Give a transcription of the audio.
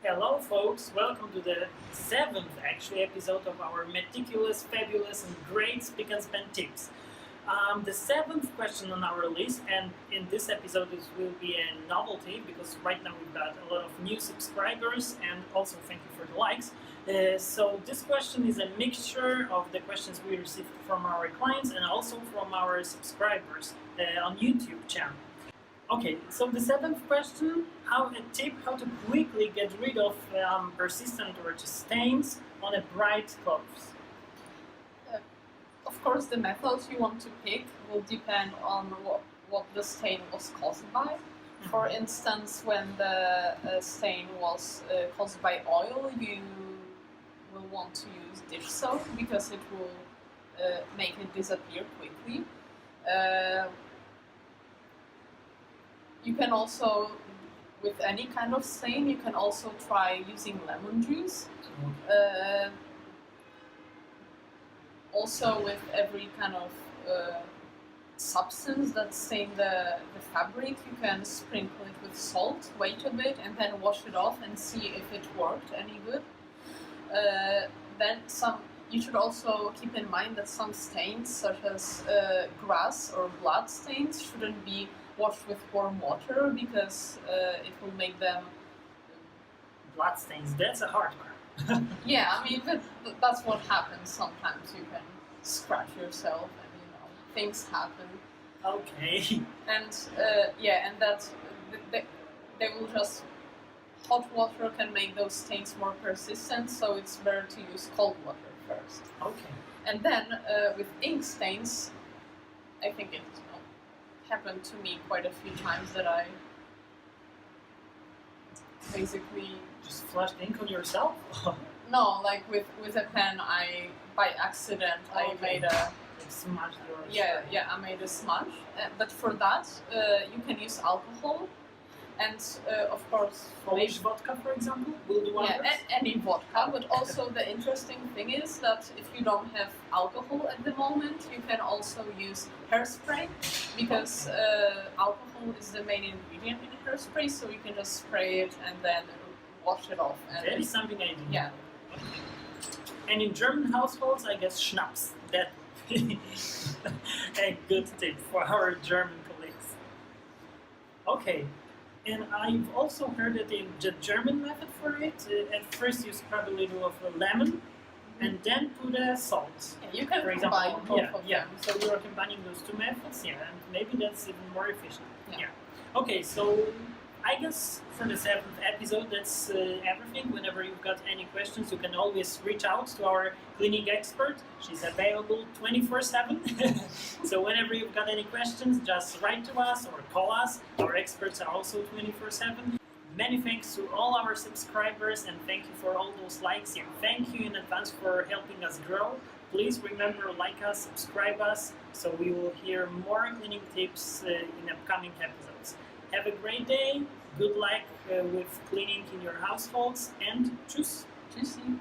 Hello folks, welcome to the 7th episode of our meticulous, fabulous and great SPIC and SPAN tips. The 7th question on our list, and in this episode this will be a novelty because right now we've got a lot of new subscribers, and also thank you for the likes. So this question is a mixture of the questions we received from our clients and also from our subscribers on YouTube channel. Okay, so the 7th question, how to quickly get rid of persistent or just stains on a bright clothes. Of course, the methods you want to pick will depend on what the stain was caused by. For instance, when the stain was caused by oil, you will want to use dish soap because it will make it disappear quickly. You can also, with any kind of stain, you can also try using lemon juice. Also, with every kind of substance that stains the fabric, you can sprinkle it with salt, wait a bit, and then wash it off and see if it worked any good. You should also keep in mind that some stains, such as grass or blood stains, shouldn't be washed with warm water because it will make them... Blood stains, that's a hard one. Yeah, I mean, that's what happens sometimes. You can scratch yourself and, things happen. Okay. And, and that they will just... Hot water can make those stains more persistent, so it's better to use cold water first. Okay. And then, with ink stains, I think it happened to me quite a few times that I basically... Just flushed ink on yourself? No, like with a pen, by accident, I made a... smudge your... Yeah, I made a smudge. But for that, you can use alcohol. And of course, Polish vodka, for example, will do wonders. Yeah, any vodka. But also the interesting thing is that if you don't have alcohol at the moment, you can also use hairspray, because alcohol is the main ingredient in hairspray. So you can just spray it and then wash it off. And that is something I do. Yeah. Okay. And in German households, I guess schnapps. That would be a good tip for our German colleagues. Okay. And I've also heard that in the German method for it, at first you scrub a little of a lemon and then put a salt. Yeah, you can combine both of them. So we are combining those two methods, and maybe that's even more efficient. Yeah. Okay, so I guess for the 7th episode, that's everything. Whenever you've got any questions, you can always reach out to our clinic expert. She's available 24/7. So whenever you've got any questions, just write to us or call us. Our experts are also 24/7. Many thanks to all our subscribers, and thank you for all those likes. And thank you in advance for helping us grow. Please remember, like us, subscribe us, so we will hear more cleaning tips in upcoming episodes. Have a great day, good luck with cleaning in your households, and tschüss! Tschüssi!